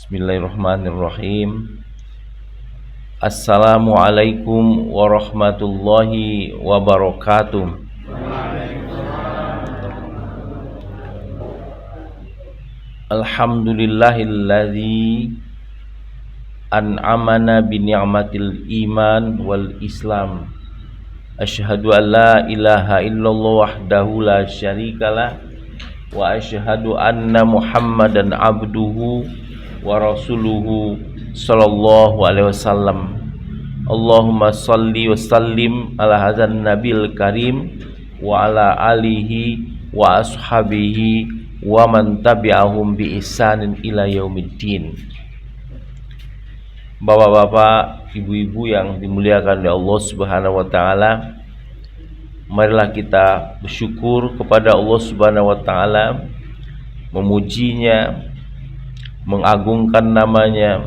Bismillahirrahmanirrahim. Assalamualaikum warahmatullahi wabarakatuh. Alhamdulillahilladzi an'amana bi ni'matil iman wal islam. Asyhadu an la ilaha illallah wahdahu la syarikalah wa asyhadu anna Muhammadan abduhu wa rasuluhu sallallahu alaihi wasallam. Allahumma salli wa sallim ala hadzal nabil karim wa ala alihi wa ashabihi wa man tabi'ahum bi ihsanin ila yaumiddin. Bapak-bapak, ibu-ibu yang dimuliakan oleh Allah Subhanahu wa taala, marilah kita bersyukur kepada Allah Subhanahu wa taala, memujinya, mengagungkan namanya,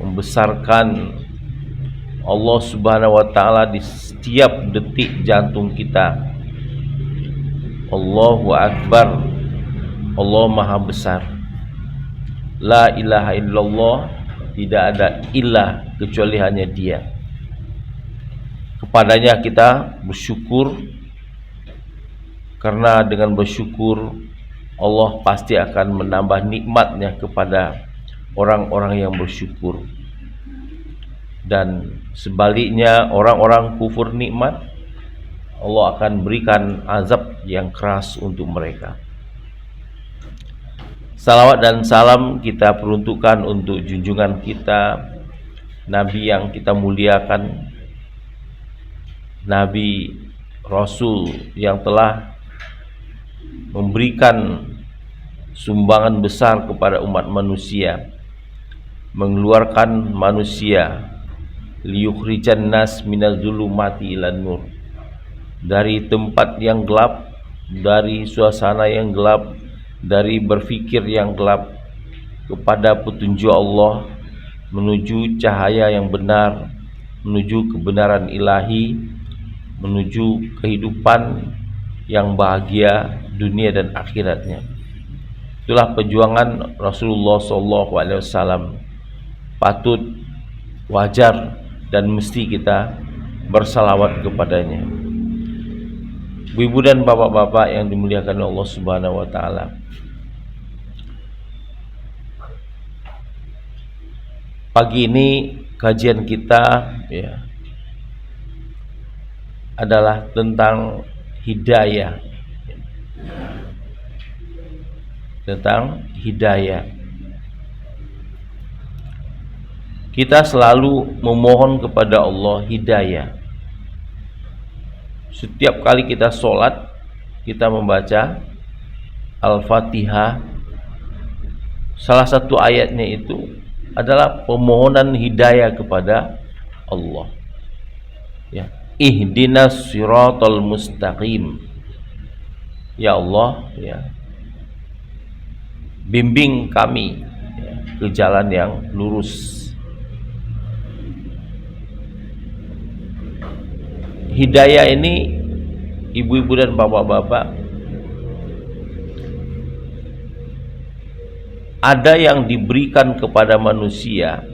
membesarkan Allah Subhanahu wa taala di setiap detik jantung kita. Allahu Akbar, Allah Maha Besar. La ilaha illallah, tidak ada ilah kecuali hanya Dia. Kepadanya kita bersyukur, karena dengan bersyukur Allah pasti akan menambah nikmatnya kepada orang-orang yang bersyukur. Dan sebaliknya, orang-orang kufur nikmat, Allah akan berikan azab yang keras untuk mereka. Salawat dan salam kita peruntukkan untuk junjungan kita, Nabi yang kita muliakan, Nabi Rasul yang telah memberikan sumbangan besar kepada umat manusia, mengeluarkan manusia liyukhrijan nas minaz zulumati ilan nur, dari tempat yang gelap, dari suasana yang gelap, dari berfikir yang gelap kepada petunjuk Allah, menuju cahaya yang benar, menuju kebenaran ilahi, menuju kehidupan yang bahagia dunia dan akhiratnya. Itulah perjuangan Rasulullah SAW. Patut, wajar, dan mesti kita bersalawat kepadanya. Ibu dan bapak-bapak yang dimuliakan Allah Subhanahu wa taala, pagi ini kajian kita adalah tentang hidayah. Tentang hidayah. Kita selalu memohon kepada Allah hidayah. Setiap kali kita sholat, kita membaca Al-Fatihah, salah satu ayatnya itu adalah permohonan hidayah kepada Allah. Ya, ihdinas siratal mustaqim. Ya Allah, ya, bimbing kami ke jalan yang lurus. Hidayah ini, ibu-ibu dan bapak-bapak, ada yang diberikan kepada manusia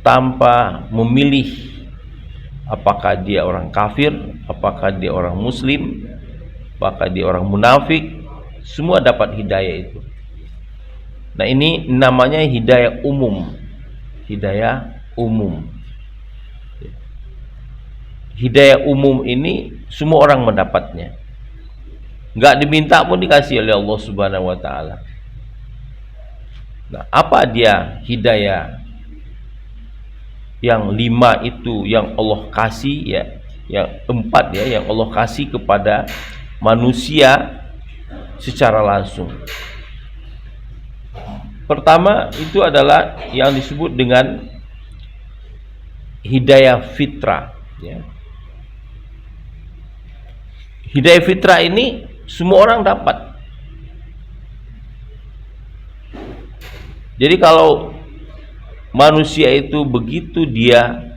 tanpa memilih apakah dia orang kafir, apakah dia orang muslim, apakah dia orang munafik, semua dapat hidayah itu. Nah, ini namanya hidayah umum. Hidayah umum. Hidayah umum ini semua orang mendapatnya. Enggak diminta pun dikasih oleh Allah Subhanahu wa taala. Nah, apa dia hidayah yang 5 itu yang Allah kasih yang 4 yang Allah kasih kepada manusia secara langsung. Pertama itu adalah yang disebut dengan hidayah fitrah, Hidayah fitrah ini semua orang dapat. Jadi kalau manusia itu begitu dia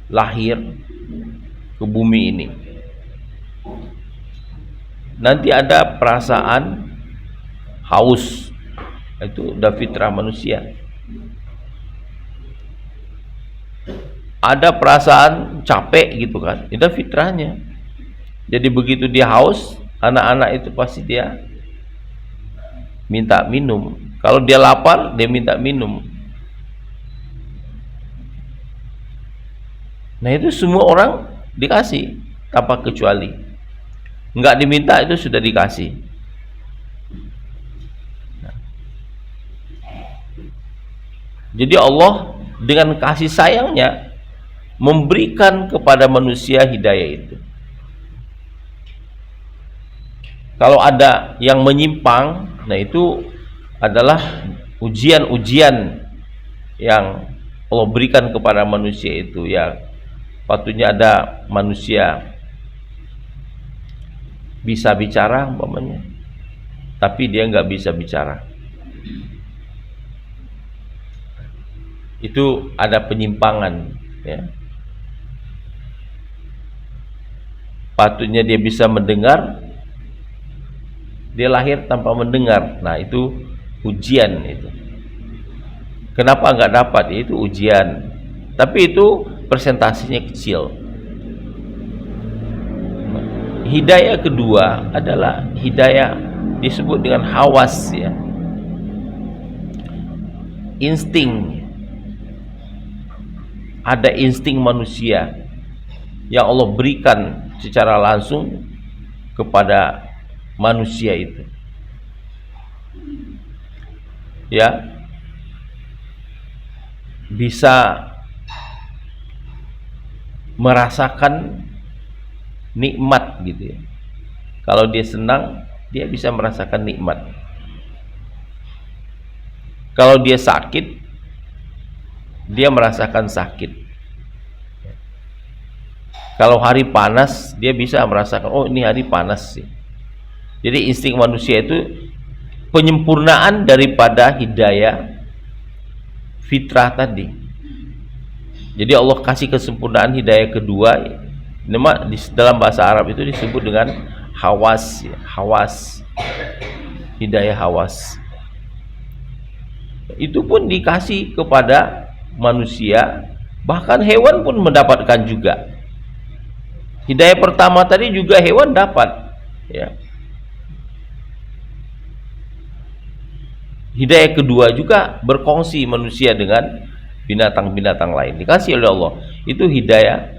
lahir ke bumi ini, nanti ada perasaan haus. Itu udah fitrah manusia. Ada perasaan capek gitu kan, itu fitrahnya. Jadi begitu dia haus, anak-anak itu pasti dia minta minum. Kalau dia lapar, dia minta minum. Nah itu semua orang dikasih tanpa kecuali. Enggak diminta itu sudah dikasih. Jadi Allah dengan kasih sayangnya memberikan kepada manusia hidayah itu. Kalau ada yang menyimpang, nah itu adalah ujian-ujian yang Allah berikan kepada manusia itu. Ya, patutnya ada manusia bisa bicara umpamanya, tapi dia nggak bisa bicara. Itu ada penyimpangan, ya. Patutnya dia bisa mendengar, dia lahir tanpa mendengar. Nah itu ujian itu. Kenapa nggak dapat? Itu ujian. Tapi itu persentasinya kecil. Hidayah kedua adalah hidayah disebut dengan hawas, ya. Insting. Ada insting manusia yang Allah berikan secara langsung kepada manusia itu, ya, bisa merasakan nikmat gitu ya. Kalau dia senang, dia bisa merasakan nikmat. Kalau dia sakit, dia merasakan sakit. Kalau hari panas, dia bisa merasakan, oh ini hari panas sih. Jadi insting manusia itu penyempurnaan daripada hidayah fitrah tadi. Jadi Allah kasih kesempurnaan hidayah kedua. Nama di dalam bahasa Arab itu disebut dengan hawas, ya. Hawas, hidayah hawas. Itu pun dikasih kepada manusia, bahkan hewan pun mendapatkan juga. Hidayah pertama tadi juga hewan dapat, ya. Hidayah kedua juga berkongsi manusia dengan binatang-binatang lain, dikasih oleh Allah. Itu hidayah.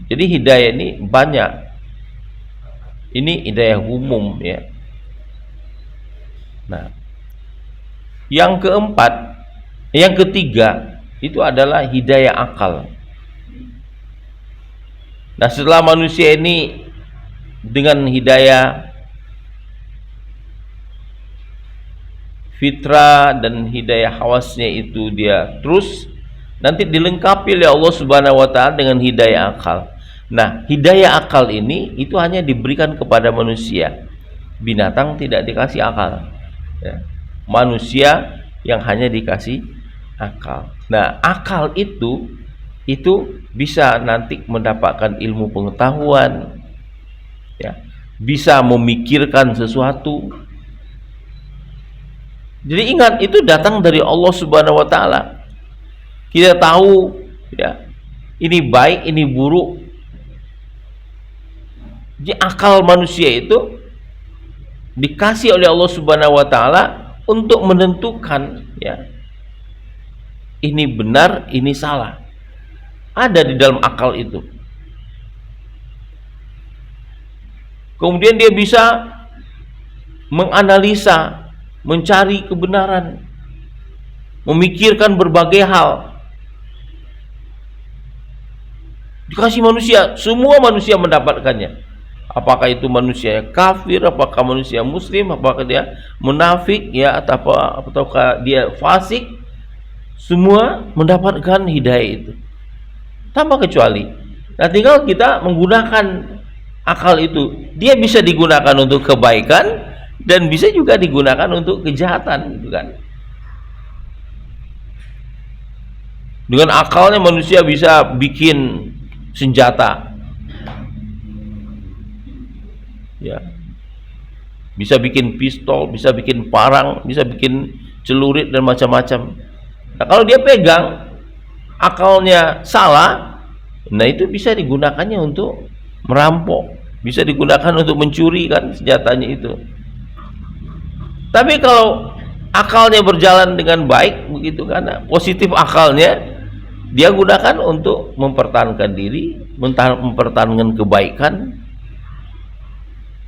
Jadi hidayah ini banyak. Ini hidayah umum, ya. Nah, yang keempat, yang ketiga itu adalah hidayah akal. Nah, setelah manusia ini dengan hidayah fitrah dan hidayah hawasnya itu dia terus nanti dilengkapi oleh Allah Subhanahu wa taala dengan hidayah akal. Nah, hidayah akal ini itu hanya diberikan kepada manusia. Binatang tidak dikasih akal, ya. Manusia yang hanya dikasih akal. Nah, akal itu bisa nanti mendapatkan ilmu pengetahuan, ya. Bisa memikirkan sesuatu. Jadi ingat, itu datang dari Allah Subhanahu wa taala. Kita tahu, ya, ini baik, ini buruk. Jadi akal manusia itu dikasih oleh Allah Subhanahu wa taala untuk menentukan, ya, ini benar, ini salah. Ada di dalam akal itu. Kemudian dia bisa menganalisa, mencari kebenaran, memikirkan berbagai hal. Dikasih manusia, semua manusia mendapatkannya. Apakah itu manusia kafir, apakah manusia muslim, apakah dia munafik, ya, ataukah dia fasik, semua mendapatkan hidayah itu tanpa kecuali. Nah, tinggal kita menggunakan akal itu. Dia bisa digunakan untuk kebaikan dan bisa juga digunakan untuk kejahatan, gitu kan. Dengan akalnya manusia bisa bikin senjata, ya. bisa bikin pistol, bisa bikin parang, bisa bikin celurit dan macam-macam. Nah, kalau dia pegang akalnya salah, nah itu bisa digunakannya untuk merampok, bisa digunakan untuk mencuri kan senjatanya itu. Tapi kalau akalnya berjalan dengan baik begitu kan, positif akalnya, dia gunakan untuk mempertahankan diri, mempertahankan kebaikan.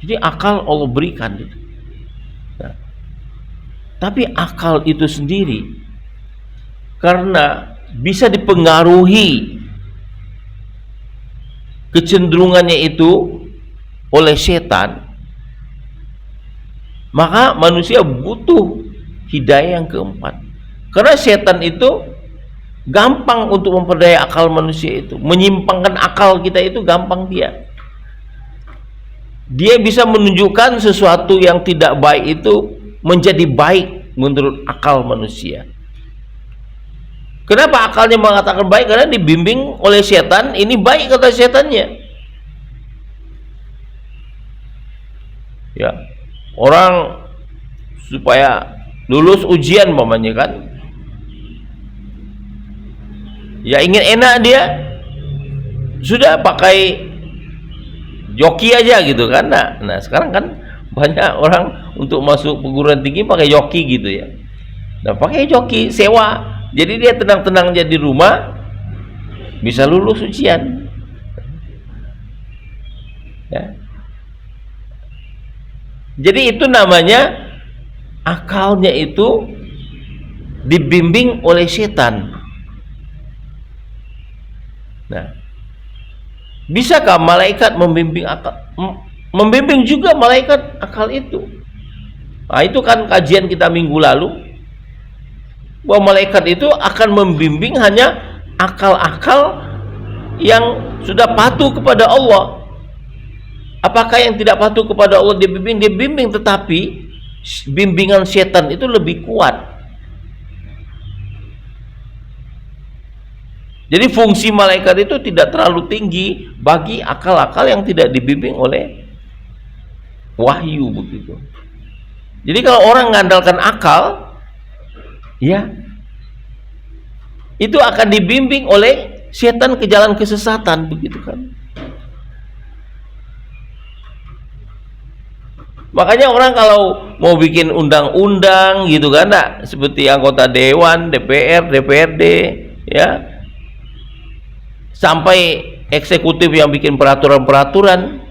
Jadi akal Allah berikan gitu. Nah, tapi akal itu sendiri karena bisa dipengaruhi kecenderungannya itu oleh setan, maka manusia butuh hidayah yang keempat. Karena setan itu gampang untuk memperdaya akal manusia itu, menyimpangkan akal kita itu gampang dia. Dia bisa menunjukkan sesuatu yang tidak baik itu menjadi baik menurut akal manusia. Kenapa akalnya mengatakan baik? Karena dibimbing oleh setan, ini baik kata setannya. Ya, orang supaya lulus ujian mamanya kan, ya ingin enak dia, sudah pakai joki aja gitu kan. Nah sekarang kan banyak orang untuk masuk perguruan tinggi pakai joki gitu ya. Nah pakai joki sewa, jadi dia tenang-tenang aja di rumah bisa lulus ujian ya. Jadi itu namanya akalnya itu dibimbing oleh setan. Nah, bisakah malaikat membimbing akal? Membimbing juga malaikat akal itu. Nah, itu kan kajian kita minggu lalu, bahwa malaikat itu akan membimbing hanya akal-akal yang sudah patuh kepada Allah. Apakah yang tidak patuh kepada Allah dibimbing? Dibimbing, tetapi bimbingan setan itu lebih kuat. Jadi fungsi malaikat itu tidak terlalu tinggi bagi akal-akal yang tidak dibimbing oleh wahyu begitu. Jadi kalau orang mengandalkan akal, ya itu akan dibimbing oleh setan ke jalan kesesatan begitu kan. Makanya orang kalau mau bikin undang-undang gitu kan, seperti anggota dewan, DPR, DPRD, ya, sampai eksekutif yang bikin peraturan-peraturan.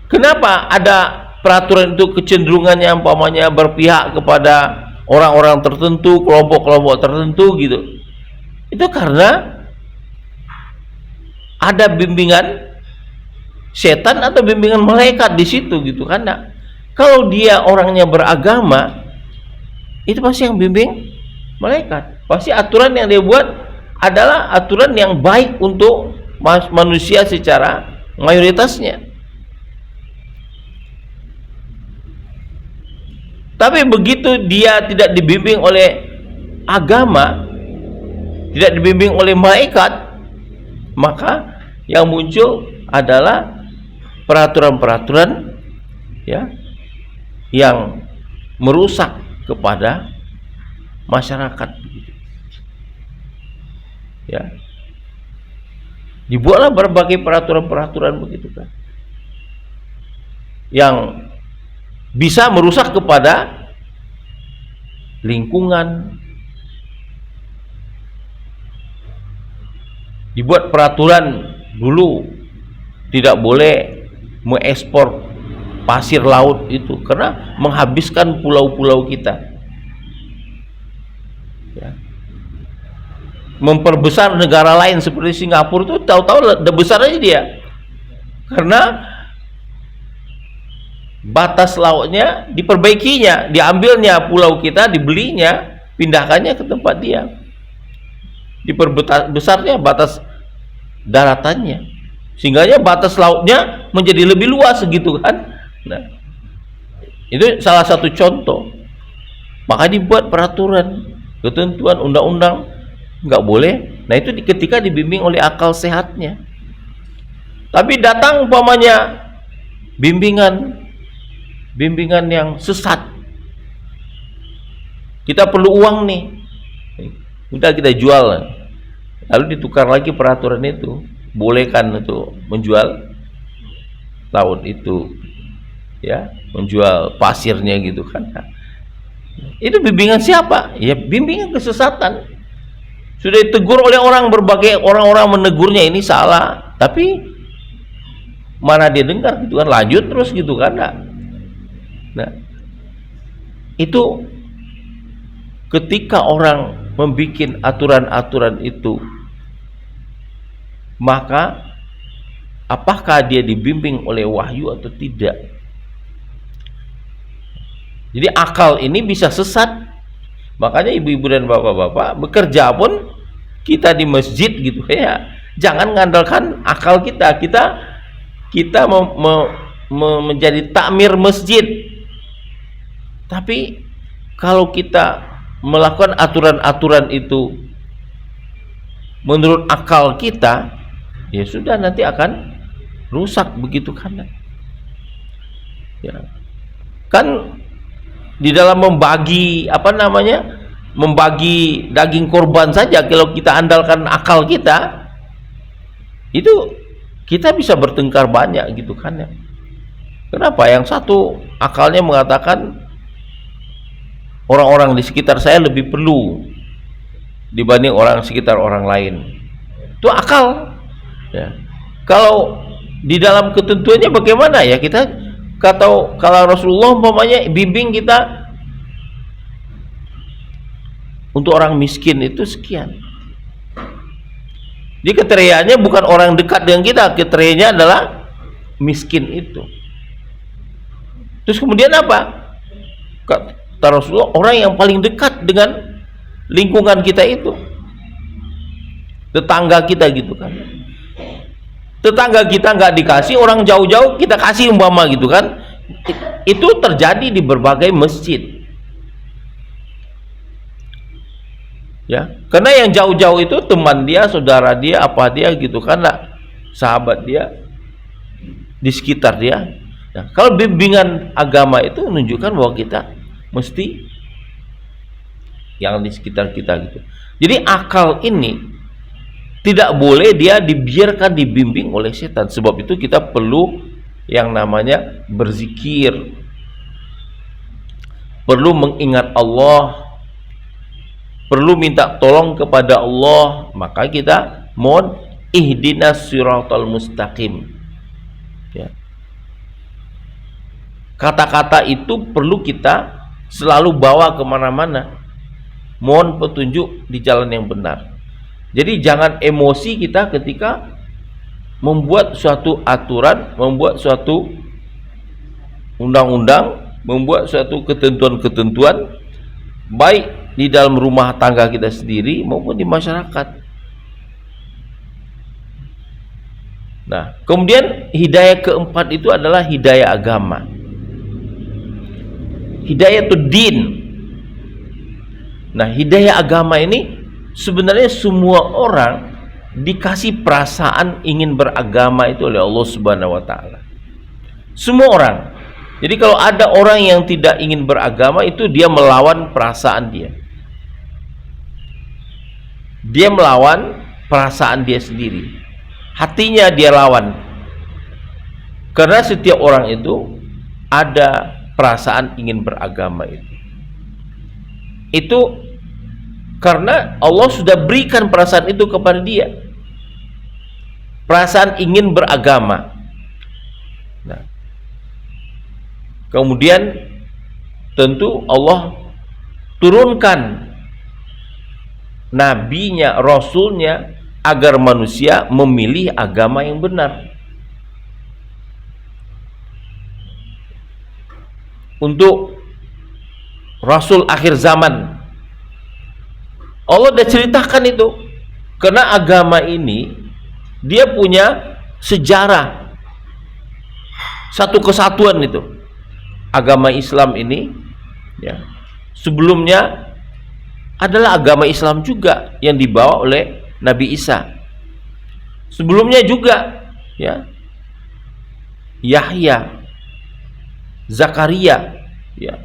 Kenapa ada peraturan itu kecenderungannya umpamanya berpihak kepada orang-orang tertentu, kelompok-kelompok tertentu gitu? Itu karena ada bimbingan setan atau bimbingan malaikat di situ gitu kan. Kalau dia orangnya beragama, itu pasti yang bimbing malaikat. Pasti aturan yang dia buat adalah aturan yang baik untuk manusia secara mayoritasnya. Tapi begitu dia tidak dibimbing oleh agama, tidak dibimbing oleh malaikat, maka yang muncul adalah peraturan-peraturan ya yang merusak kepada masyarakat. Ya, dibuatlah berbagai peraturan-peraturan begitu kan, yang bisa merusak kepada lingkungan. Dibuat peraturan dulu tidak boleh mengekspor pasir laut itu karena menghabiskan pulau-pulau kita. Ya. Memperbesar negara lain seperti Singapura itu tahu-tahu udah besar aja dia, karena batas lautnya diperbaikinya, diambilnya pulau kita, dibelinya, pindahkannya ke tempat dia, diperbesarnya batas daratannya, sehingga batas lautnya menjadi lebih luas segitu kan. Nah, itu salah satu contoh. Maka dibuat peraturan, ketentuan, undang-undang, nggak boleh. Nah itu ketika dibimbing oleh akal sehatnya. Tapi datang umpamanya bimbingan yang sesat. Kita perlu uang nih, udah kita jual, lalu ditukar lagi peraturan itu, bolehkan itu menjual laut itu, ya, menjual pasirnya gitu kan. Itu bimbingan siapa? Ya bimbingan kesesatan. Sudah ditegur oleh berbagai orang menegurnya, ini salah, tapi mana dia dengar gitu kan, lanjut terus gitu kan. Nah, itu ketika orang membuat aturan-aturan itu, maka apakah dia dibimbing oleh wahyu atau tidak? Jadi akal ini bisa sesat. Makanya ibu-ibu dan bapak-bapak, bekerja pun kita di masjid gitu ya, jangan mengandalkan akal kita. Kita menjadi takmir masjid. Tapi kalau kita melakukan aturan-aturan itu menurut akal kita, ya sudah, nanti akan rusak begitu kan. Ya. Kan di dalam membagi membagi daging korban saja, kalau kita andalkan akal kita, itu kita bisa bertengkar banyak gitu kan ya. Kenapa? Yang satu akalnya mengatakan orang-orang di sekitar saya lebih perlu dibanding orang sekitar orang lain. Itu akal ya. Kalau di dalam ketentuannya bagaimana ya, kita kalau Rasulullah umpamanya bimbing kita untuk orang miskin itu sekian. Jadi kriterianya bukan orang dekat dengan kita, kriterianya adalah miskin itu. Terus kemudian apa? Kata Rasulullah, orang yang paling dekat dengan lingkungan kita itu tetangga kita gitu kan. Tetangga kita nggak dikasih, orang jauh-jauh kita kasih umpama gitu kan. Itu terjadi di berbagai masjid. Ya, karena yang jauh-jauh itu teman dia, saudara dia, apa dia gitu kan, sahabat dia di sekitar dia. Nah, kalau bimbingan agama itu menunjukkan bahwa kita mesti yang di sekitar kita gitu. Jadi akal ini tidak boleh dia dibiarkan dibimbing oleh setan. Sebab itu kita perlu yang namanya berzikir, perlu mengingat Allah, perlu minta tolong kepada Allah. Maka kita mohon ihdinas siratal mustaqim ya. Kata-kata itu perlu kita selalu bawa kemana-mana, mohon petunjuk di jalan yang benar. Jadi jangan emosi kita ketika membuat suatu aturan, membuat suatu undang-undang, membuat suatu ketentuan-ketentuan, baik di dalam rumah tangga kita sendiri maupun di masyarakat. Nah, kemudian hidayah keempat itu adalah hidayah agama. Hidayatul-din. Nah, hidayah agama ini sebenarnya semua orang dikasih perasaan ingin beragama itu oleh Allah Subhanahu wa taala. Semua orang. Jadi kalau ada orang yang tidak ingin beragama, itu dia melawan perasaan dia. Dia melawan perasaan dia sendiri. Hatinya dia lawan. Karena setiap orang itu ada perasaan ingin beragama itu. Itu karena Allah sudah berikan perasaan itu kepada dia, perasaan ingin beragama. Nah, kemudian tentu Allah turunkan nabinya, rasulnya, agar manusia memilih agama yang benar. Untuk Rasul akhir zaman, Allah sudah ceritakan itu. Karena agama ini dia punya sejarah, satu kesatuan itu. Agama Islam ini ya, sebelumnya adalah agama Islam juga yang dibawa oleh Nabi Isa. Sebelumnya juga ya, Yahya Zakaria, ya.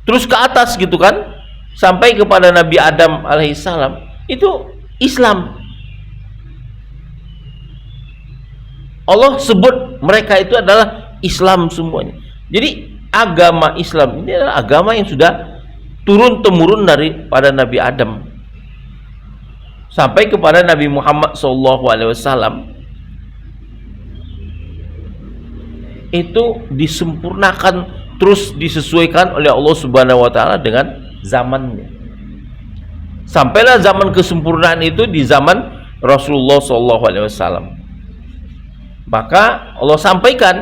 Terus ke atas gitu kan, sampai kepada Nabi Adam alaihissalam, itu Islam. Allah sebut mereka itu adalah Islam semuanya. Jadi agama Islam ini adalah agama yang sudah turun temurun daripada Nabi Adam sampai kepada Nabi Muhammad SAW. Itu disempurnakan, terus disesuaikan oleh Allah Subhanahu wa taala dengan zamannya. Sampailah zaman kesempurnaan itu di zaman Rasulullah SAW. Maka Allah sampaikan,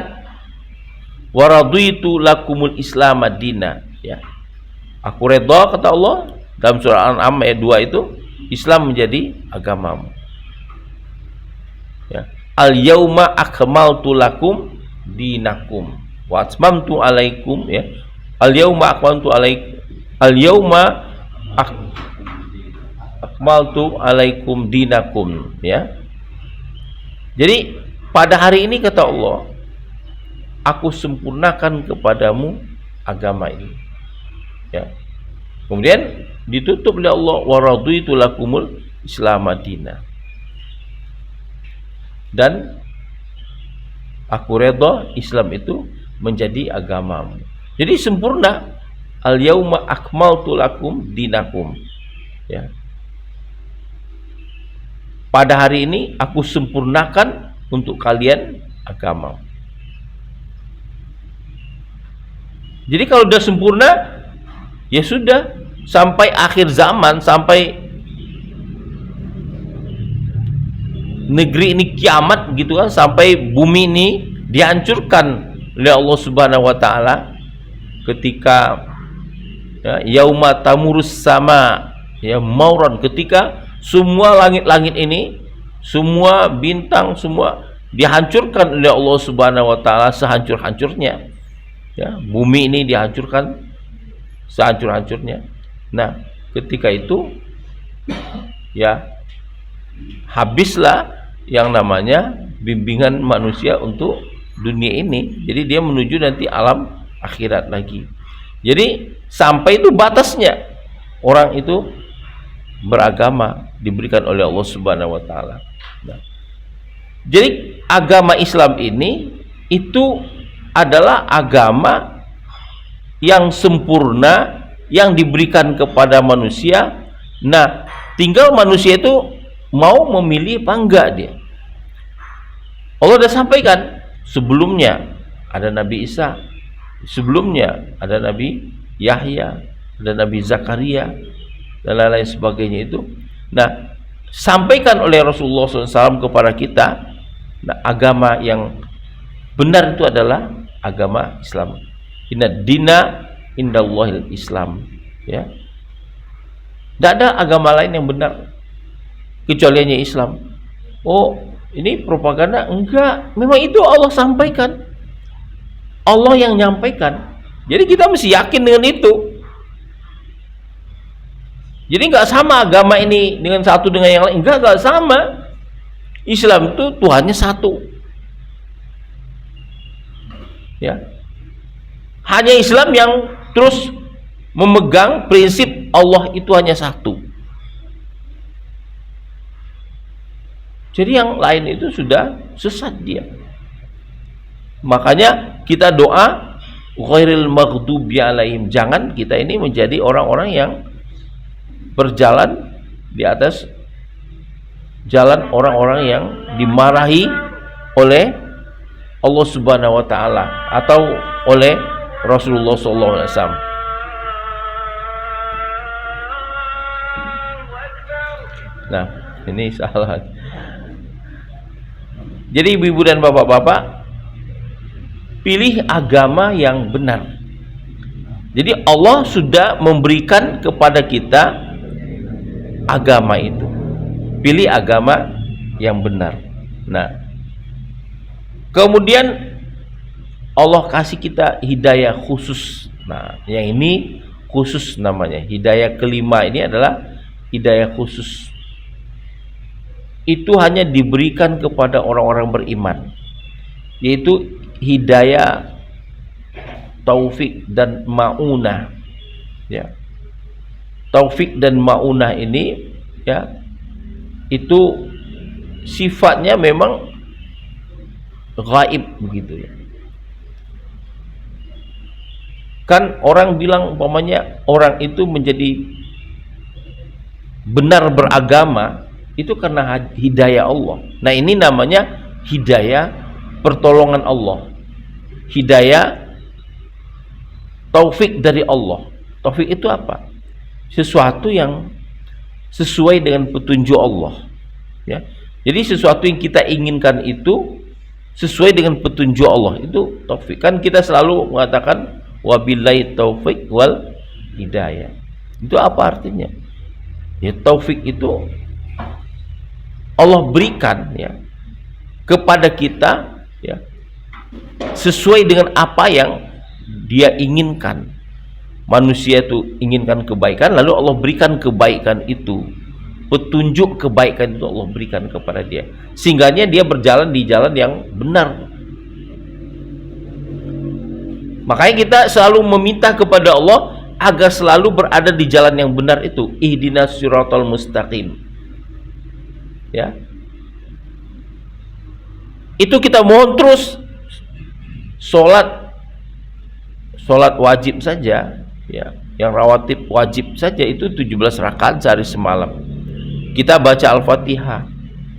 wa raditu lakumul Islam madina, ya. Aku redha, kata Allah dalam surah Al-An'am ayat 2 itu, Islam menjadi agamamu. Ya. Al yauma akmaltu lakum dinakum wa atmamtu alaikum, ya. Al yauma akmaltu alaikum, al yauma akmaltu alaikum dinakum, ya. Jadi pada hari ini, kata Allah, aku sempurnakan kepadamu agama ini, ya. Kemudian ditutup oleh Allah, wa raditu lakumul Islam madina, dan aku redha Islam itu menjadi agamamu. Jadi sempurna. Al yauma akmaltu lakum dinakum, ya. Pada hari ini aku sempurnakan untuk kalian agama. Jadi kalau sudah sempurna, ya sudah, sampai akhir zaman, sampai negeri ini kiamat gitu kan, sampai bumi ini dihancurkan oleh Allah Subhanahu wa taala ketika, ya, yauma tamurus sama, ya, mauran, ketika semua langit-langit ini, semua bintang, semua dihancurkan oleh Allah Subhanahu wa taala sehancur-hancurnya. Ya, bumi ini dihancurkan sehancur-hancurnya. Nah, ketika itu, ya, habislah yang namanya bimbingan manusia untuk dunia ini. Jadi dia menuju nanti alam akhirat lagi. Jadi sampai itu batasnya orang itu beragama diberikan oleh Allah Subhanahu wa taala. Nah, jadi agama Islam ini itu adalah agama yang sempurna yang diberikan kepada manusia. Nah, tinggal manusia itu mau memilih apa enggak dia. Allah sudah sampaikan, sebelumnya ada Nabi Isa, sebelumnya ada Nabi Yahya, ada Nabi Zakaria, dan lain-lain sebagainya itu. Nah, sampaikan oleh Rasulullah SAW kepada kita, nah, agama yang benar itu adalah agama Islam. Inna dina indallahil Islam, ya. Tidak ada agama lain yang benar kecuali hanya Islam. Oh, ini propaganda? Enggak, memang itu Allah sampaikan, Allah yang nyampaikan. Jadi kita mesti yakin dengan itu. Jadi nggak sama agama ini dengan satu dengan yang lain, enggak sama. Islam itu Tuhannya satu, ya. Hanya Islam yang terus memegang prinsip Allah itu hanya satu. Jadi yang lain itu sudah sesat dia. Makanya kita doa ghairil maghdubi alaihim, jangan kita ini menjadi orang-orang yang berjalan di atas jalan orang-orang yang dimarahi oleh Allah Subhanahu wa taala atau oleh Rasulullah SAW. Nah, ini salah. Jadi ibu-ibu dan bapak-bapak, pilih agama yang benar. Jadi Allah sudah memberikan kepada kita agama itu. Pilih agama yang benar. Nah, kemudian Allah kasih kita hidayah khusus. Nah, yang ini khusus namanya. Hidayah kelima ini adalah hidayah khusus. Itu hanya diberikan kepada orang-orang beriman, yaitu hidayah taufik dan maunah. Ya. Taufik dan maunah ini ya itu sifatnya memang gaib begitu ya. Kan orang bilang umpamanya orang itu menjadi benar beragama itu karena hidayah Allah. Nah, ini namanya hidayah pertolongan Allah. Hidayah taufik dari Allah. Taufik itu apa? Sesuatu yang sesuai dengan petunjuk Allah. Ya. Jadi sesuatu yang kita inginkan itu sesuai dengan petunjuk Allah, itu taufik. Kan kita selalu mengatakan wabillahi taufik wal hidayah. Itu apa artinya? Ya, taufik itu Allah berikan ya kepada kita ya sesuai dengan apa yang Dia inginkan. Manusia itu inginkan kebaikan, lalu Allah berikan kebaikan itu, petunjuk kebaikan itu Allah berikan kepada dia, sehingganya dia berjalan di jalan yang benar. Makanya kita selalu meminta kepada Allah agar selalu berada di jalan yang benar itu. Ihdinas siratal mustaqim. Ya. Itu kita mohon terus. Salat wajib saja, ya. Yang rawatib wajib saja itu 17 rakaat sehari semalam. Kita baca Al-Fatihah,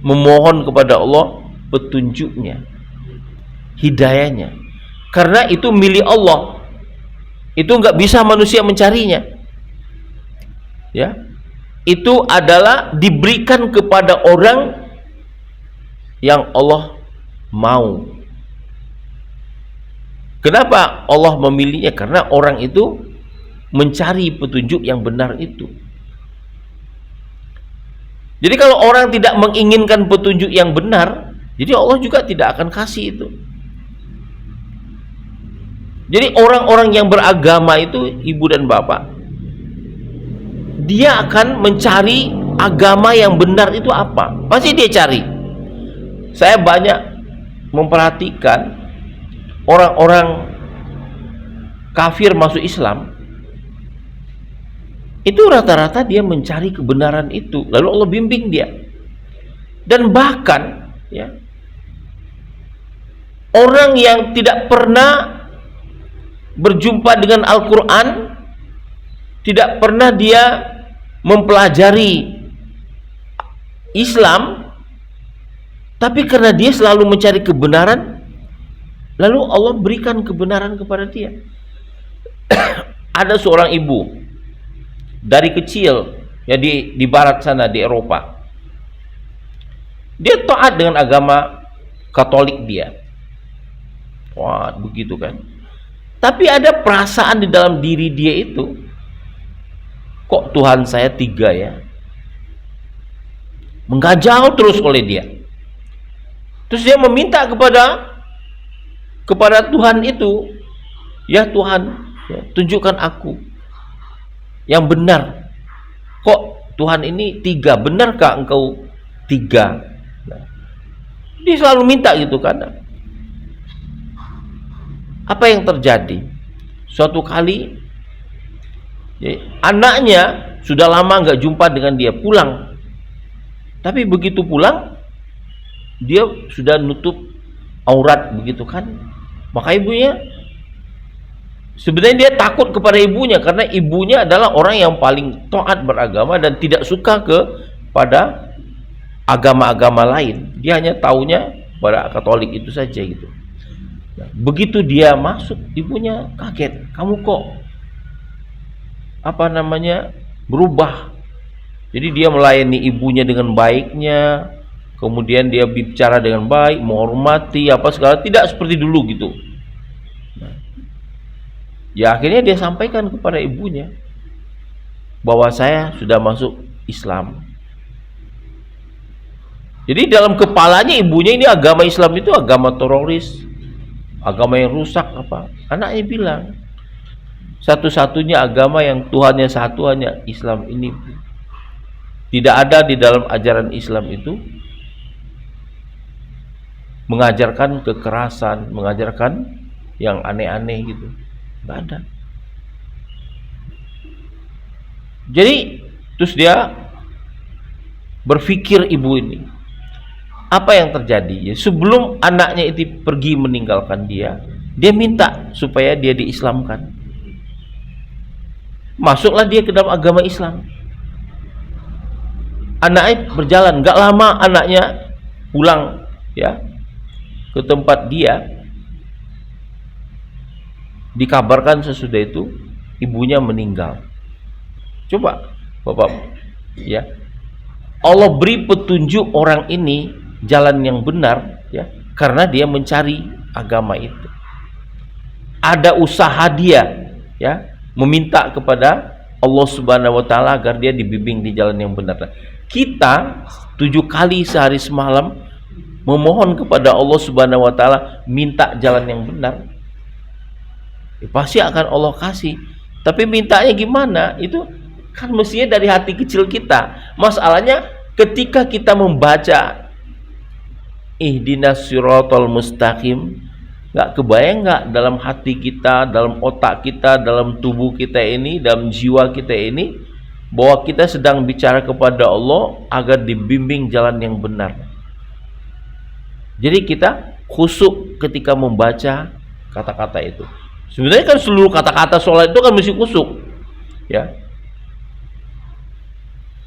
memohon kepada Allah petunjuknya, hidayahnya. Karena itu milik Allah, itu nggak bisa manusia mencarinya. Ya, itu adalah diberikan kepada orang yang Allah mau. Kenapa Allah memilihnya? Karena orang itu mencari petunjuk yang benar itu. Jadi kalau orang tidak menginginkan petunjuk yang benar, jadi Allah juga tidak akan kasih itu. Jadi orang-orang yang beragama itu, ibu dan bapak, dia akan mencari agama yang benar itu apa? Pasti dia cari. Saya banyak memperhatikan orang-orang kafir masuk Islam, itu rata-rata dia mencari kebenaran itu, lalu Allah bimbing dia. Dan bahkan ya, orang yang tidak pernah berjumpa dengan Al-Quran, tidak pernah dia mempelajari Islam, tapi karena dia selalu mencari kebenaran, lalu Allah berikan kebenaran kepada dia. Ada seorang ibu dari kecil ya di barat sana, di Eropa, dia taat dengan agama Katolik dia. Wah, begitu kan. Tapi ada perasaan di dalam diri dia itu, kok Tuhan saya 3 ya, mengganjal terus oleh dia. Terus dia meminta kepada Tuhan itu, ya Tuhan, ya, tunjukkan aku yang benar. Kok Tuhan ini 3, benarkah engkau 3? Nah, dia selalu minta gitu kan. Apa yang terjadi? Suatu kali ya, anaknya sudah lama nggak jumpa dengan dia, pulang. Tapi begitu pulang, dia sudah nutup aurat begitu kan. Maka ibunya, sebenarnya dia takut kepada ibunya, karena ibunya adalah orang yang paling taat beragama dan tidak suka kepada agama-agama lain. Dia hanya taunya pada Katolik itu saja gitu. Nah, begitu dia masuk, ibunya kaget, kamu kok berubah. Jadi dia melayani ibunya dengan baiknya, kemudian dia bicara dengan baik, menghormati apa segala, tidak seperti dulu gitu. Nah, ya akhirnya dia sampaikan kepada ibunya bahwa saya sudah masuk Islam. Jadi dalam kepalanya ibunya ini agama Islam itu agama teroris, agama yang rusak apa. Anaknya bilang, satu-satunya agama yang Tuhannya satu hanya Islam ini. Tidak ada di dalam ajaran Islam itu mengajarkan kekerasan, mengajarkan yang aneh-aneh gitu. Nggak ada. Jadi terus dia berpikir, ibu ini, apa yang terjadi? Ya, sebelum anaknya itu pergi meninggalkan dia minta supaya dia diislamkan. Masuklah dia ke dalam agama Islam. Anaknya berjalan, nggak lama anaknya pulang ya ke tempat dia. Dikabarkan sesudah itu ibunya meninggal. Coba Bapak ya, Allah beri petunjuk orang ini jalan yang benar ya, karena dia mencari agama itu. Ada usaha dia ya, meminta kepada Allah Subhanahu wa taala agar dia dibimbing di jalan yang benar. Kita 7 kali sehari semalam memohon kepada Allah Subhanahu wa taala, minta jalan yang benar. Ya, pasti akan Allah kasih. Tapi mintanya gimana? Itu kan mestinya dari hati kecil kita. Masalahnya ketika kita membaca ihdinas siratal mustaqim, nggak kebayang nggak dalam hati kita, dalam otak kita, dalam tubuh kita ini, dalam jiwa kita ini, bahwa kita sedang bicara kepada Allah agar dibimbing jalan yang benar. Jadi kita khusyuk ketika membaca kata-kata itu. Sebenarnya kan seluruh kata-kata sholat itu kan mesti khusyuk ya.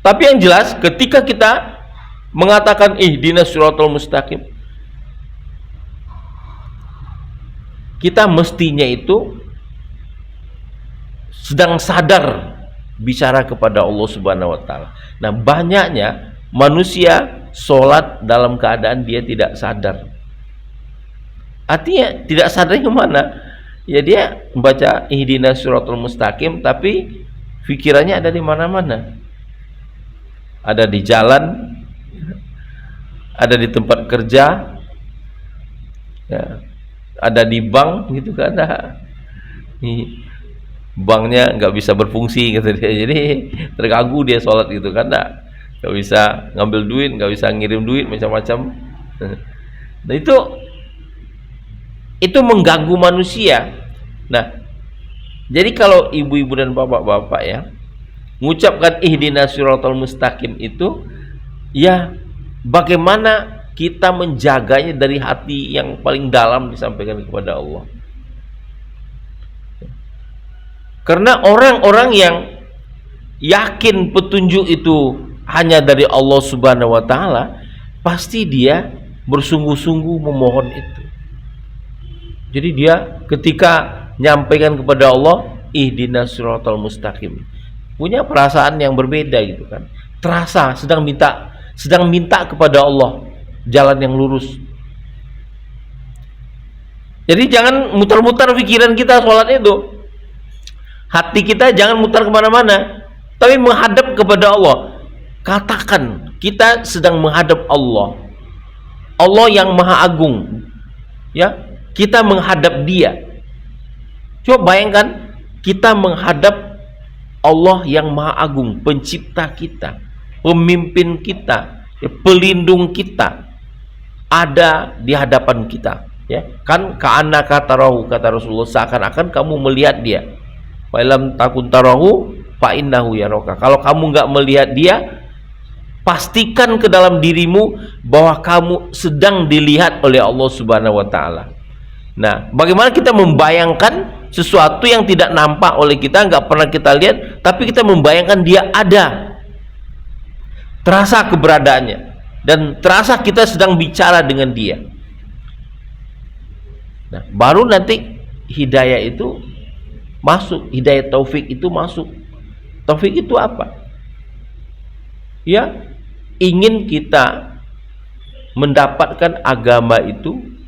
Tapi yang jelas ketika kita mengatakan ihdinas siratal mustaqim, kita mestinya itu sedang sadar bicara kepada Allah Subhanahu wa taala. Nah, banyaknya manusia sholat dalam keadaan dia tidak sadar. Artinya tidak sadar kemana? Ya dia membaca ihdinas siratal mustaqim tapi pikirannya ada di mana-mana. Ada di jalan, ada di tempat kerja, ya, ada di bank gitu kan. Banknya nggak bisa berfungsi gitu dia, jadi terganggu dia sholat gitu kan, nggak bisa ngambil duit, nggak bisa ngirim duit, macam-macam. Nah itu mengganggu manusia. Nah, jadi kalau ibu-ibu dan bapak-bapak ya mengucapkan ihdinas siratal mustaqim itu, ya bagaimana kita menjaganya dari hati yang paling dalam disampaikan kepada Allah. Karena orang-orang yang yakin petunjuk itu hanya dari Allah Subhanahu wa taala, pasti dia bersungguh-sungguh memohon itu. Jadi dia ketika nyampaikan kepada Allah ihdinas siratal mustaqim, punya perasaan yang berbeda gitu kan. Terasa sedang minta kepada Allah jalan yang lurus. Jadi jangan mutar-mutar pikiran kita sholat itu. Hati kita jangan mutar kemana-mana, tapi menghadap kepada Allah. Katakan kita sedang menghadap Allah, Allah yang maha agung ya, kita menghadap dia. Coba bayangkan kita menghadap Allah yang maha agung, pencipta kita, pemimpin kita, ya, pelindung kita, ada di hadapan kita ya kan. Ka'annaka tarahu, kata Rasulullah, seakan-akan kamu melihat dia. Fa lam takun tarahu fa innahu yaraka. Kalau kamu nggak melihat dia, pastikan ke dalam dirimu bahwa kamu sedang dilihat oleh Allah Subhanahu wa taala. Nah, bagaimana kita membayangkan sesuatu yang tidak nampak oleh kita, nggak pernah kita lihat, tapi kita membayangkan dia ada, terasa keberadaannya, dan terasa kita sedang bicara dengan dia. Nah, baru nanti hidayah itu masuk, hidayah taufik itu masuk. Taufik itu apa? Ya, ingin kita mendapatkan agama itu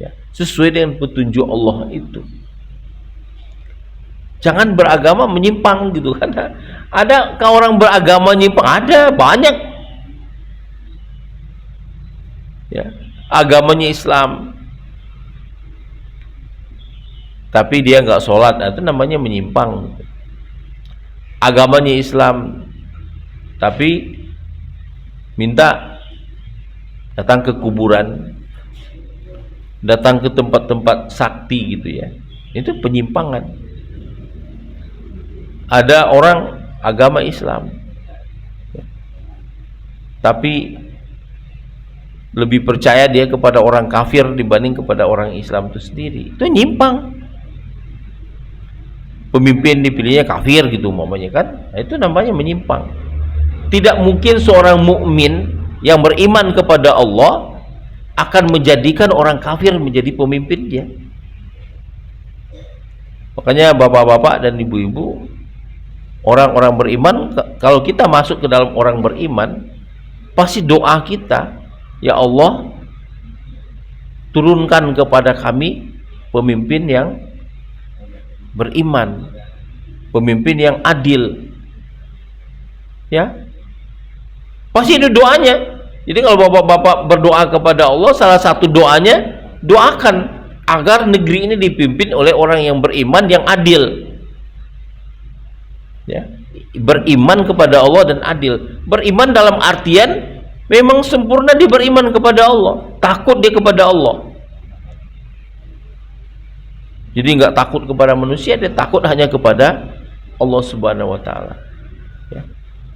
ya, sesuai dengan petunjuk Allah itu. Jangan beragama menyimpang gitu kan. Ada orang beragama menyimpang, ada banyak. Ya, agamanya Islam, tapi dia nggak sholat, itu namanya menyimpang. Agamanya Islam, tapi minta datang ke kuburan, datang ke tempat-tempat sakti gitu ya, itu penyimpangan. Ada orang agama Islam, tapi lebih percaya dia kepada orang kafir dibanding kepada orang Islam itu sendiri. Itu nyimpang. Pemimpin dipilihnya kafir gitu umpamanya kan. Nah, itu namanya menyimpang. Tidak mungkin seorang mukmin yang beriman kepada Allah akan menjadikan orang kafir menjadi pemimpin dia. Makanya bapak-bapak dan ibu-ibu, orang-orang beriman, kalau kita masuk ke dalam orang beriman, pasti doa kita, ya Allah, turunkan kepada kami pemimpin yang beriman, pemimpin yang adil. Ya, pasti itu doanya. Jadi kalau bapak-bapak berdoa kepada Allah, salah satu doanya, doakan agar negeri ini dipimpin oleh orang yang beriman, yang adil. Ya, beriman kepada Allah dan adil. Beriman dalam artian memang sempurna dia beriman kepada Allah, takut dia kepada Allah. Jadi nggak takut kepada manusia, dia takut hanya kepada Allah Subhanahu wa taala. Ya.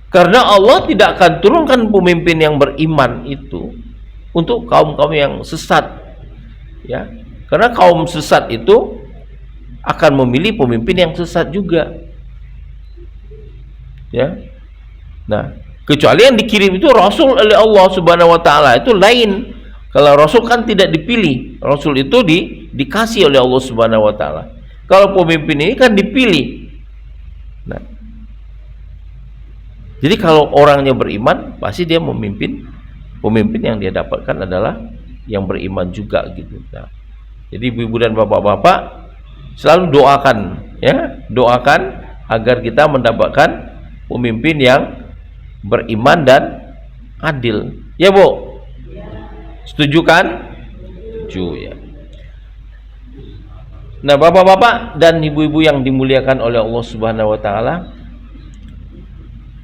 Karena Allah tidak akan turunkan pemimpin yang beriman itu untuk kaum-kaum yang sesat. Ya. Karena kaum sesat itu akan memilih pemimpin yang sesat juga. Ya. Nah, kecuali yang dikirim itu rasul oleh Allah Subhanahu wa taala, itu lain. Kalau rasul kan tidak dipilih. Rasul itu dikasih oleh Allah Subhanahu wa taala. Kalau pemimpin ini kan dipilih. Nah, jadi kalau orangnya beriman, pasti dia memimpin. Pemimpin yang dia dapatkan adalah yang beriman juga gitu. Nah, jadi ibu-ibu dan bapak-bapak selalu doakan, ya, doakan agar kita mendapatkan pemimpin yang beriman dan adil. Ya, Bu? Setuju kan? Setuju, ya. Nah, bapak-bapak dan ibu-ibu yang dimuliakan oleh Allah Subhanahu wa taala,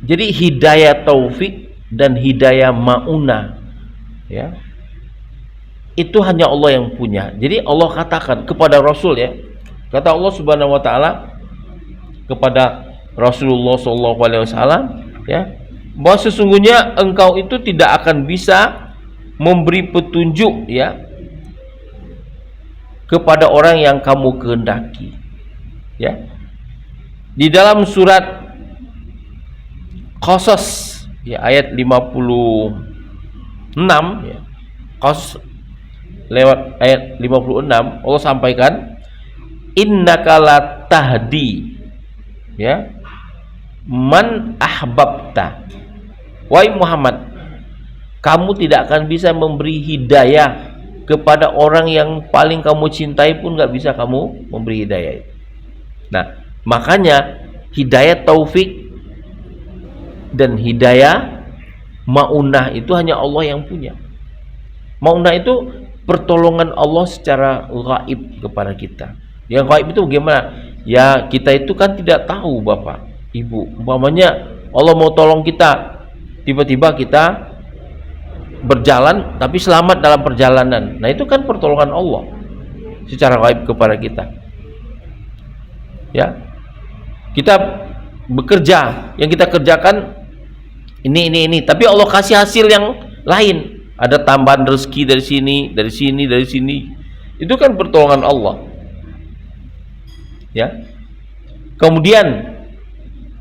jadi hidayah taufik dan hidayah maunah, ya, itu hanya Allah yang punya. Jadi Allah katakan kepada Rasul, ya, kata Allah Subhanahu wa taala kepada Rasulullah SAW, ya, bahwa sesungguhnya engkau itu tidak akan bisa memberi petunjuk, ya, kepada orang yang kamu kehendaki. Ya, di dalam surat Qasas, ya, ayat 56, ya, Qasas lewat ayat 56, Allah sampaikan, innaka la tahdi, ya, man ahbabta. Wahai Muhammad, kamu tidak akan bisa memberi hidayah kepada orang yang paling kamu cintai pun nggak bisa kamu memberi hidayah. Nah, makanya hidayah taufik dan hidayah maunah itu hanya Allah yang punya. Maunah itu pertolongan Allah secara gaib kepada kita. Yang gaib itu bagaimana? Ya, kita itu kan tidak tahu, Bapak, Ibu. Umpamanya Allah mau tolong kita, tiba-tiba kita berjalan tapi selamat dalam perjalanan. Nah, itu kan pertolongan Allah secara gaib kepada kita. Ya. Kita bekerja, yang kita kerjakan ini, tapi Allah kasih hasil yang lain. Ada tambahan rezeki dari sini. Itu kan pertolongan Allah. Ya. Kemudian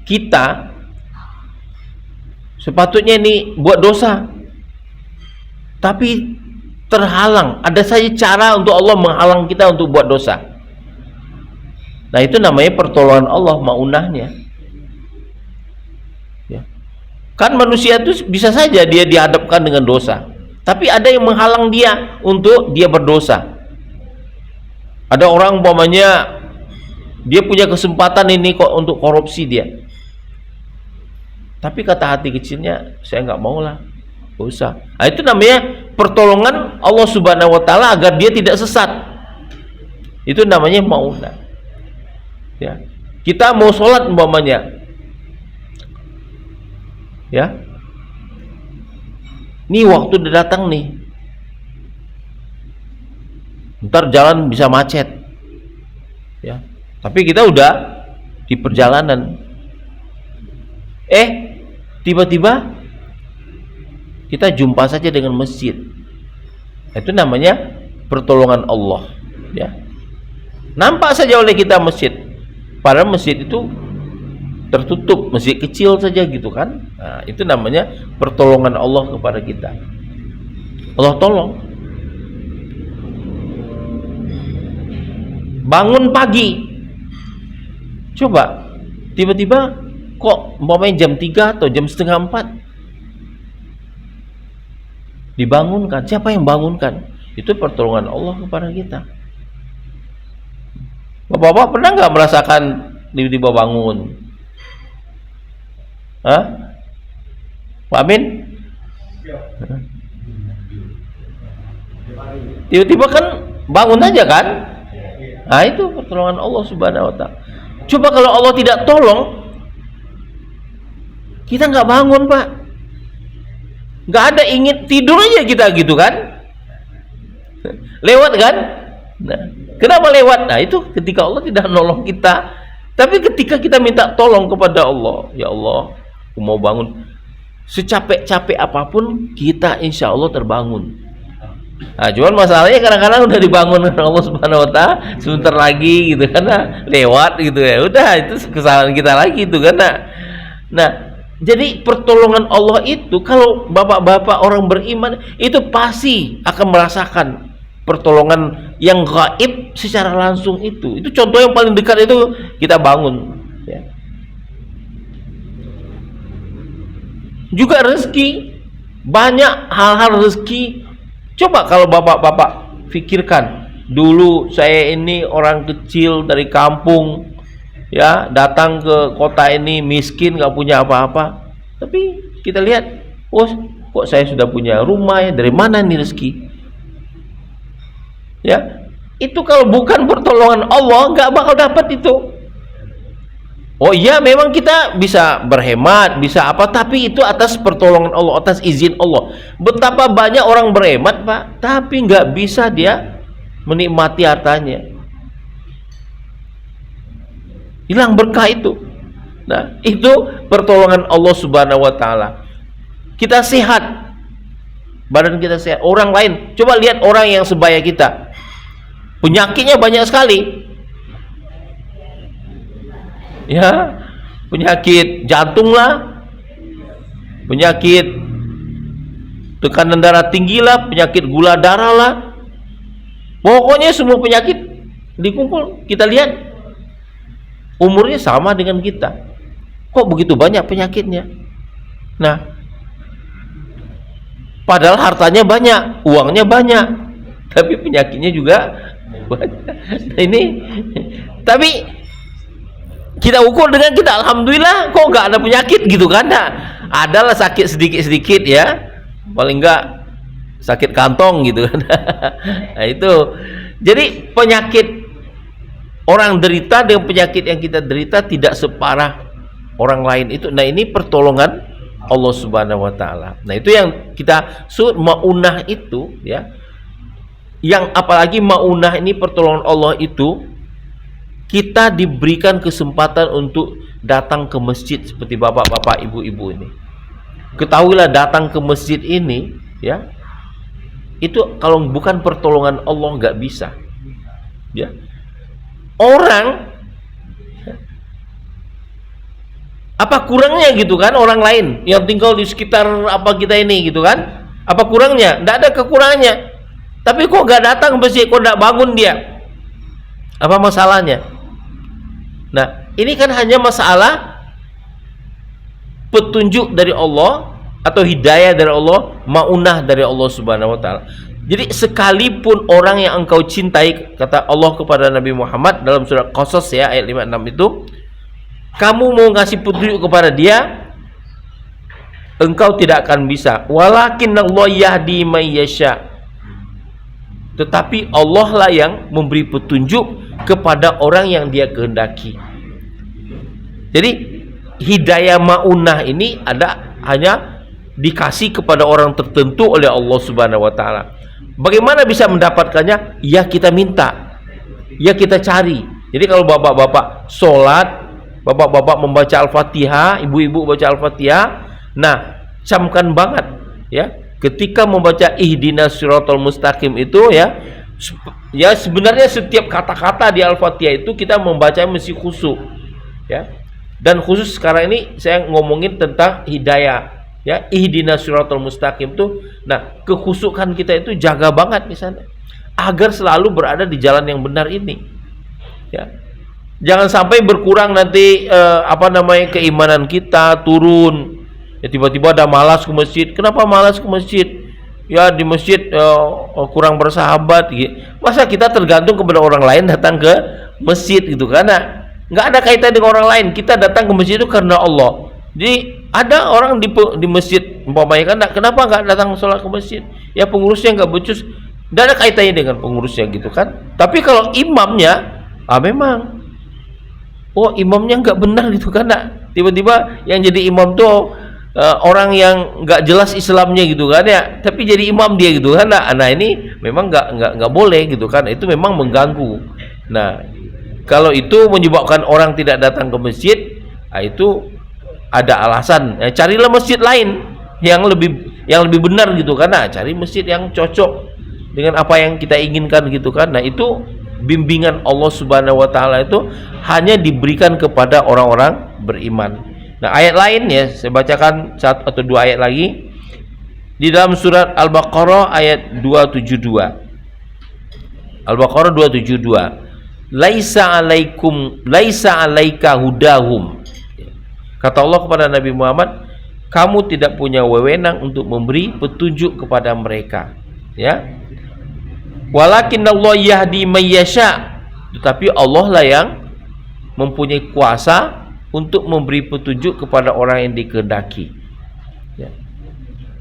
kita sepatutnya ini buat dosa, tapi terhalang. Ada saja cara untuk Allah menghalang kita untuk buat dosa. Nah, itu namanya pertolongan Allah, maunahnya. Ya. Kan manusia itu bisa saja dia dihadapkan dengan dosa, tapi ada yang menghalang dia untuk dia berdosa. Ada orang umpamanya dia punya kesempatan ini kok untuk korupsi dia, tapi kata hati kecilnya, saya nggak mau lah, nggak usah. Nah, itu namanya pertolongan Allah Subhanahu wa taala agar dia tidak sesat. Itu namanya maunah. Ya. Kita mau sholat umpamanya, ya, nih waktu udah datang nih, ntar jalan bisa macet, ya, tapi kita udah di perjalanan, Tiba-tiba kita jumpa saja dengan masjid. Itu namanya pertolongan Allah, ya. Nampak saja oleh kita masjid, padahal masjid itu tertutup, masjid kecil saja gitu kan. Nah, itu namanya pertolongan Allah kepada kita. Allah tolong. Bangun pagi, coba tiba-tiba kok umpamanya jam 3 atau jam setengah 4 dibangunkan. Siapa yang bangunkan? Itu pertolongan Allah kepada kita. Bapak-bapak pernah nggak merasakan tiba-tiba bangun? Hah? Pak Amin? Tiba-tiba kan bangun aja kan? Nah, itu pertolongan Allah Subhanahu wa ta'ala. Coba kalau Allah tidak tolong, kita nggak bangun, Pak. Nggak ada, ingin tidur aja kita gitu kan? Lewat kan? Nah, kenapa lewat? Nah, itu ketika Allah tidak nolong kita. Tapi ketika kita minta tolong kepada Allah, ya Allah, aku mau bangun. Secapek-capek apapun, kita insya Allah terbangun. Nah, cuman masalahnya kadang-kadang udah dibangun oleh Allah Subhanahu wa ta'ala, sebentar lagi gitu kan, lewat gitu ya. Udah, itu kesalahan kita lagi itu kan. Nah, jadi pertolongan Allah itu, kalau bapak-bapak orang beriman itu pasti akan merasakan pertolongan yang gaib secara langsung itu. Itu contoh yang paling dekat itu kita bangun, ya. Juga rezeki, banyak hal-hal rezeki. Coba kalau bapak-bapak pikirkan, dulu saya ini orang kecil dari kampung, ya, datang ke kota ini miskin, nggak punya apa-apa. Tapi kita lihat, oh, kok saya sudah punya rumah ya, dari mana nih rezeki? Ya, itu kalau bukan pertolongan Allah nggak bakal dapat itu. Oh iya, memang kita bisa berhemat, bisa apa, tapi itu atas pertolongan Allah, atas izin Allah. Betapa banyak orang berhemat, Pak, tapi nggak bisa dia menikmati hartanya. Hilang berkah itu. Nah, itu pertolongan Allah Subhanahu wa ta'ala. Kita sehat, badan kita sehat. Orang lain, coba lihat orang yang sebaya kita, penyakitnya banyak sekali. Ya, penyakit jantung lah, penyakit tekanan darah tinggi lah, penyakit gula darah lah. Pokoknya semua penyakit dikumpul. Kita lihat umurnya sama dengan kita. Kok begitu banyak penyakitnya? Nah, padahal hartanya banyak, uangnya banyak, tapi penyakitnya juga banyak. Nah, ini, tapi kita ukur dengan kita, alhamdulillah kok nggak ada penyakit gitu kan? Nah, adalah sakit sedikit-sedikit ya, paling nggak sakit kantong gitu kan. Nah, itu jadi penyakit orang derita dengan penyakit yang kita derita tidak separah orang lain itu. Nah, ini pertolongan Allah Subhanahu wa ta'ala. Nah, itu yang kita sebut maunah itu, ya, yang apalagi maunah ini pertolongan Allah itu, kita diberikan kesempatan untuk datang ke masjid seperti bapak-bapak, ibu-ibu ini. Ketahuilah, datang ke masjid ini, ya, itu kalau bukan pertolongan Allah nggak bisa, ya. Orang, apa kurangnya gitu kan orang lain yang tinggal di sekitar apa kita ini gitu kan? Apa kurangnya? Nggak ada kekurangannya. Tapi kok nggak datang ke masjid, kok nggak bangun dia? Apa masalahnya? Nah, ini kan hanya masalah petunjuk dari Allah atau hidayah dari Allah, maunah dari Allah Subhanahu wa ta'ala. Jadi sekalipun orang yang engkau cintai, kata Allah kepada Nabi Muhammad dalam surat Qasas ya, ayat 56 itu, kamu mau ngasih petunjuk kepada dia, engkau tidak akan bisa. Walakinallahu yahdi may yasha. Tetapi Allah lah yang memberi petunjuk kepada orang yang dia kehendaki. Jadi hidayah maunah ini ada hanya dikasih kepada orang tertentu oleh Allah Subhanahu wa ta'ala. Bagaimana bisa mendapatkannya? Ya kita minta, ya kita cari. Jadi kalau bapak-bapak sholat bapak-bapak membaca Al-Fatihah, ibu-ibu baca Al-Fatihah. Nah, camkan banget ya, ketika membaca ihdinas siratal mustaqim itu ya, ya sebenarnya setiap kata-kata di Al-Fatihah itu kita membaca mesti khusyuk ya. Dan khusus sekarang ini saya ngomongin tentang hidayah ya, ihdinas siratal mustaqim tuh. Nah, kekhusyukan kita itu jaga banget di sana agar selalu berada di jalan yang benar ini ya. Jangan sampai berkurang nanti keimanan kita turun ya, tiba-tiba ada malas ke masjid. Kenapa malas ke masjid? Ya di masjid kurang bersahabat gitu. Masa kita tergantung kepada orang lain datang ke masjid gitu, karena nggak ada kaitan dengan orang lain. Kita datang ke masjid itu karena Allah. Jadi ada orang di masjid umpamanya kan, kenapa nggak datang sholat ke masjid? Ya pengurusnya nggak becus. Tidak ada kaitannya dengan pengurusnya gitu kan. Tapi kalau imamnya memang imamnya nggak benar gitu kan. Tiba-tiba yang jadi imam tuh orang yang nggak jelas Islamnya gitu kan ya, tapi jadi imam dia gitu kan. Nah ini memang nggak boleh gitu kan. Itu memang mengganggu. Nah kalau itu menyebabkan orang tidak datang ke masjid, itu ada alasan. Carilah masjid lain yang lebih benar gitu kan. Nah, cari masjid yang cocok dengan apa yang kita inginkan gitu kan. Nah itu bimbingan Allah Subhanahu wa taala itu hanya diberikan kepada orang-orang beriman. Nah ayat lain ya, saya bacakan satu atau dua ayat lagi di dalam surat Al-Baqarah ayat 272. Al-Baqarah 272. Laisa alaika hudahum. Kata Allah kepada Nabi Muhammad, kamu tidak punya wewenang untuk memberi petunjuk kepada mereka ya. Walakinallahu yahdi may yasha, tetapi Allah lah yang mempunyai kuasa untuk memberi petunjuk kepada orang yang dikehendaki ya.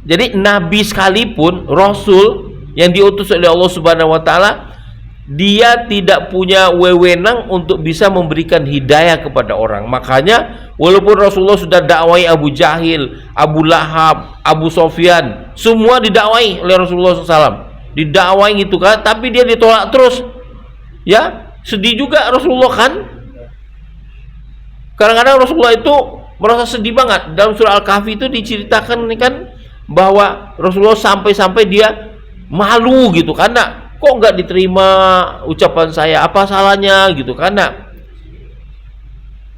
Jadi nabi sekalipun, rasul yang diutus oleh Allah Subhanahu wa taala, dia tidak punya wewenang untuk bisa memberikan hidayah kepada orang. Makanya walaupun Rasulullah sudah dakwai Abu Jahil, Abu Lahab, Abu Sofyan, semua didakwai oleh Rasulullah SAW, didakwai gitu kan, tapi dia ditolak terus ya. Sedih juga Rasulullah kan. Kadang-kadang Rasulullah itu merasa sedih banget. Dalam surah Al-Kahfi itu diceritakan nih kan, bahwa Rasulullah sampai-sampai dia malu gitu kan. Kok nggak diterima ucapan saya, apa salahnya gitu kan.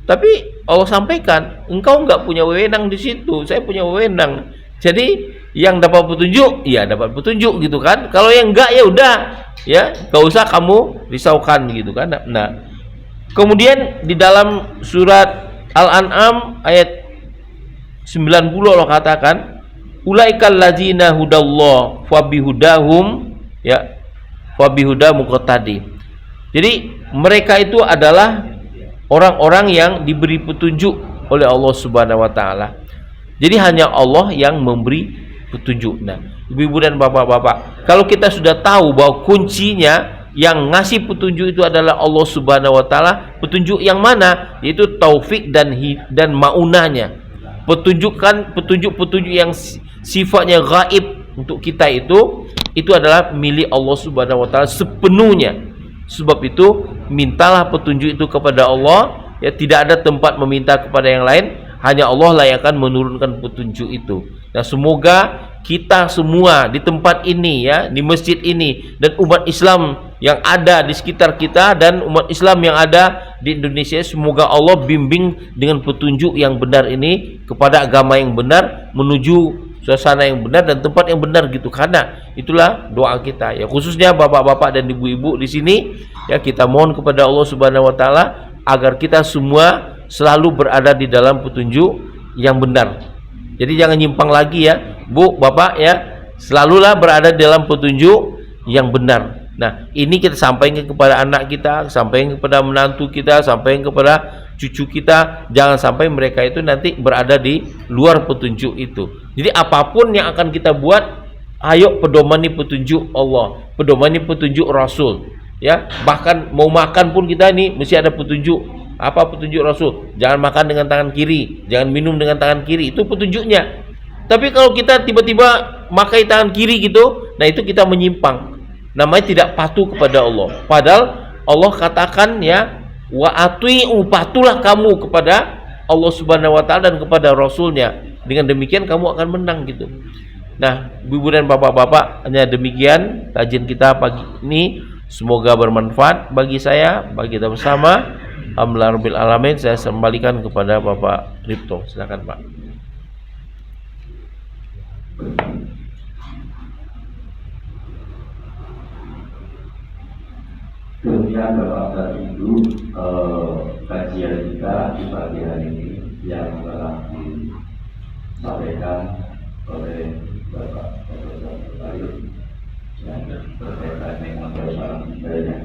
Tapi Allah sampaikan, engkau nggak punya wewenang di situ, saya punya wewenang. Jadi yang dapat petunjuk, ya dapat petunjuk gitu kan. Kalau yang enggak ya udah, ya nggak usah kamu risaukan gitu kan. Nah, kemudian di dalam surat Al-An'am ayat 90 Allah katakan, ulaikal ladzina hudallah fabihudahum ya fabihuda muqtadi. Jadi mereka itu adalah orang-orang yang diberi petunjuk oleh Allah Subhanahu wa taala. Jadi hanya Allah yang memberi petunjuk. Nah, ibu-ibu dan bapak-bapak, kalau kita sudah tahu bahwa kuncinya yang ngasih petunjuk itu adalah Allah Subhanahu wa taala, petunjuk yang mana? Yaitu taufik dan maunahnya. Petunjuk yang sifatnya gaib untuk kita itu adalah milik Allah Subhanahu wa taala sepenuhnya. Sebab itu mintalah petunjuk itu kepada Allah, ya tidak ada tempat meminta kepada yang lain, hanya Allah lah yang akan menurunkan petunjuk itu. Nah, semoga kita semua di tempat ini ya, di masjid ini, dan umat Islam yang ada di sekitar kita dan umat Islam yang ada di Indonesia, semoga Allah bimbing dengan petunjuk yang benar ini kepada agama yang benar, menuju suasana yang benar dan tempat yang benar gitu. Karena itulah doa kita ya, khususnya bapak-bapak dan ibu-ibu di sini ya, kita mohon kepada Allah Subhanahu wa taala agar kita semua selalu berada di dalam petunjuk yang benar. Jadi jangan nyimpang lagi ya, Bu, Bapak ya, selalulah berada dalam petunjuk yang benar. Nah, ini kita sampaikan kepada anak kita, sampaikan kepada menantu kita, sampaikan kepada cucu kita. Jangan sampai mereka itu nanti berada di luar petunjuk itu. Jadi apapun yang akan kita buat, ayo pedomani petunjuk Allah, pedomani petunjuk Rasul ya. Bahkan mau makan pun kita ini mesti ada petunjuk. Apa petunjuk Rasul? Jangan makan dengan tangan kiri, jangan minum dengan tangan kiri, itu petunjuknya. Tapi kalau kita tiba-tiba makai tangan kiri gitu, nah itu kita menyimpang, namanya tidak patuh kepada Allah. Padahal Allah katakan ya, wa ati'u, patuhlah kamu kepada Allah Subhanahu wa taala dan kepada Rasulnya. Dengan demikian kamu akan menang gitu. Nah, ibu dan bapak-bapak, hanya demikian kajian kita pagi ini. Semoga bermanfaat bagi saya, bagi kita bersama. Alhamdulillah rabbil alamin. Saya kembalikan kepada Bapak Ripto. Silakan, Pak. Demikian Bapak dan Ibu, kajian kita di pagi hari ini yang telah disampaikan oleh Bapak Profesor Bayu yang berkaitan dengan persoalan hidayah,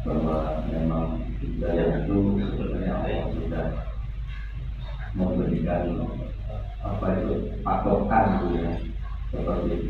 bahwa memang hidayah itu sebenarnya Allah sudah memberikan apa itu patokan, ya, seperti